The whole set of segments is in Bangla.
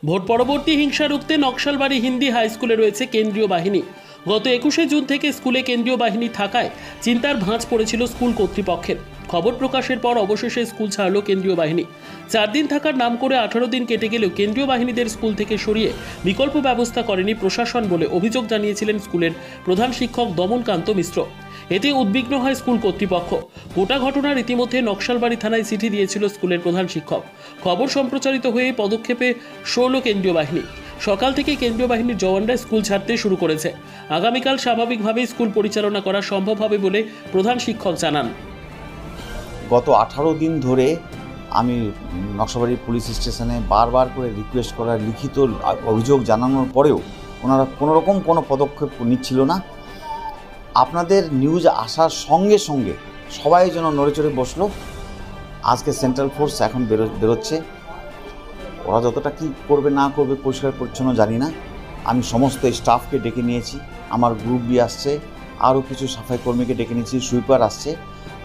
ভোট পরবর্তী হিংসা রুখতে নকশালবাড়ি হিন্দি হাই স্কুলে রয়েছে কেন্দ্রীয় বাহিনী। গত 21শে জুন থেকে স্কুলে কেন্দ্রীয় বাহিনী থাকায় চিন্তার ভাঁজ পড়েছিল স্কুল কর্তৃপক্ষের। খবর প্রকাশের পর অবশেষে স্কুল ছাড়ল কেন্দ্রীয় বাহিনী। 4 দিন থাকার নাম করে 18 দিন কেটে গেলেও কেন্দ্রীয় বাহিনীদের স্কুল থেকে সরিয়ে বিকল্প ব্যবস্থা করেনি প্রশাসন বলে অভিযোগ জানিয়েছিলেন স্কুলের প্রধান শিক্ষক দমনকান্ত মিশ্র। এতে উদ্বিগ্ন হয় স্কুল কর্তৃপক্ষ। গোটা ঘটনার ইতিমধ্যে নকশালবাড়ি থানায় চিঠি দিয়েছিল স্কুলের প্রধান শিক্ষক। খবর সম্প্রচারিত হয়ে পদক্ষেপে সরল কেন্দ্রীয় বাহিনী। সকাল থেকে কেন্দ্রীয় বাহিনীর জওয়ানরা স্কুল ছাড়তে শুরু করেছে। আগামীকাল স্বাভাবিকভাবেই স্কুল পরিচালনা করা সম্ভব হবে বলে প্রধান শিক্ষক জানান। গত 18 দিন ধরে আমি নকশালবাড়ি পুলিশ স্টেশনে বারবার করে রিকোয়েস্ট করার লিখিত অভিযোগ জানানোর পরেও ওনারা কোনোরকম কোনো পদক্ষেপ নিচ্ছিল না। আপনাদের নিউজ আসার সঙ্গে সঙ্গে সবাই যেন নড়েচড়ে বসলো। আজকে সেন্ট্রাল ফোর্স এখন বেরোচ্ছে। ওরা যতটা কী করবে না করবে পরিষ্কার পরিচ্ছন্ন জানি না। আমি সমস্ত স্টাফকে ডেকে নিয়েছি, আমার গ্রুপ বি আসছে, আরও কিছু সাফাই কর্মীকে ডেকে নিয়েছি, সুইপার আসছে।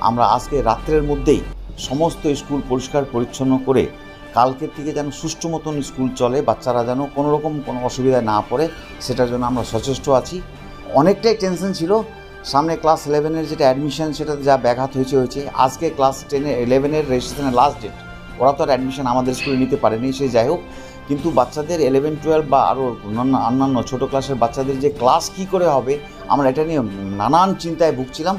আমরা আজকে রাত্রের মধ্যেই সমস্ত স্কুল পরিষ্কার পরিচ্ছন্ন করে কালকের থেকে যেন সুষ্ঠু মতন স্কুল চলে, বাচ্চারা যেন কোনোরকম কোনো অসুবিধায় না পড়ে সেটার জন্য আমরা সচেষ্ট আছি। অনেকটাই টেনশন ছিল, সামনে ক্লাস 11-এর যেটা অ্যাডমিশন সেটাতে যা ব্যাঘাত হয়েছে। আজকে ক্লাস 11-এর রেজিস্ট্রেশনের লাস্ট ডেট। ওরা তো আর অ্যাডমিশন আমাদের স্কুলে নিতে পারেনি, সে যাই হোক। কিন্তু বাচ্চাদের 11, 12 বা আরও অন্যান্য ছোটো ক্লাসের বাচ্চাদের যে ক্লাস কী করে হবে আমরা এটা নিয়ে নানান চিন্তায় ভুগছিলাম।